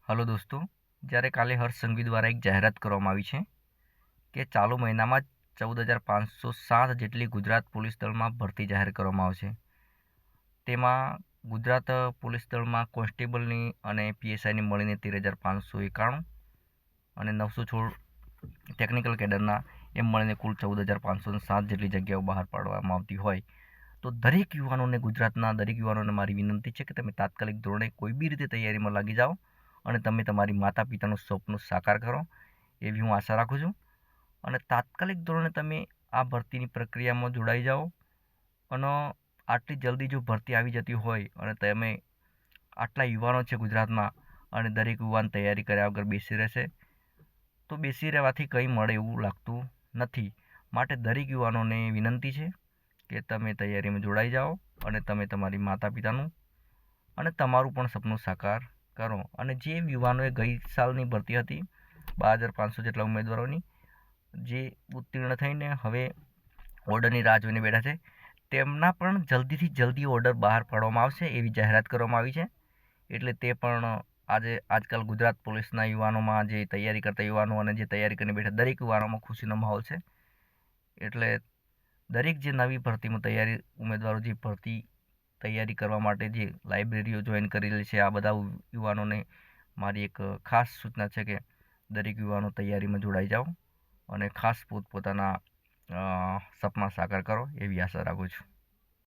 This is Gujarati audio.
હલો દોસ્તો, જ્યારે કાલે હર્ષ સંઘવી દ્વારા એક જાહેરાત કરવામાં આવી છે કે ચાલુ મહિનામાં 14,507 જેટલી ગુજરાત પોલીસ દળમાં ભરતી જાહેર કરવામાં આવશે. તેમાં ગુજરાત પોલીસ દળમાં કોન્સ્ટેબલની અને પીએસઆઈની મળીને 13,591 અને 916 ટેકનિકલ કેડરના એમ મળીને કુલ 14,507 જેટલી જગ્યાઓ બહાર પાડવામાં આવતી હોય તો દરેક યુવાનોને, ગુજરાતના દરેક યુવાનોને મારી વિનંતી છે કે તમે તાત્કાલિક ધોરણે કોઈ બી રીતે તૈયારીમાં લાગી જાઓ અને તમે તમારી માતા પિતાનું સ્વપ્ન સાકાર કરો એવી હું આશા રાખું છું. અને તાત્કાલિક ધોરણે તમે આ ભરતીની પ્રક્રિયામાં જોડાઈ જાઓ અને આટલી જલ્દી જો ભરતી આવી જતી હોય અને તમે આટલા યુવાનો છે ગુજરાતમાં અને દરેક યુવાન તૈયારી કર્યા વગર બેસી રહેશે તો બેસી રહેવાથી કંઈ મળે એવું લાગતું નથી. માટે દરેક યુવાનોને વિનંતી છે કે તમે તૈયારીમાં જોડાઈ જાઓ અને તમે તમારી માતા પિતાનું અને તમારું પણ સપનું સાકાર કરો. અને જે યુવાનોએ ગઈ સાલની ભરતી હતી 12,500 જેટલા ઉમેદવારોની, જે ઉત્તીર્ણ થઈને હવે ઓર્ડરની રાહ જોઈને બેઠા છે, તેમના પણ જલ્દીથી જલ્દી ઓર્ડર બહાર પાડવામાં આવશે એવી જાહેરાત કરવામાં આવી છે. એટલે તે પણ આજકાલ ગુજરાત પોલીસના યુવાનોમાં, જે તૈયારી કરતા યુવાનો અને જે તૈયારી કરીને બેઠા દરેક યુવાનોમાં ખુશીનો માહોલ છે. એટલે દરેક જે નવી ભરતીમાં ઉમેદવારો જે ભરતી તૈયારી કરવા માટે જે લાઇબ્રેરીઓ જોઈન કરેલી છે, આ બધા યુવાનોને મારી એક ખાસ સૂચના છે કે દરેક યુવાનો તૈયારીમાં જોડાઈ જાઓ અને ખાસ પોતપોતાના સપના સાકાર કરો એવી આશા રાખું છું.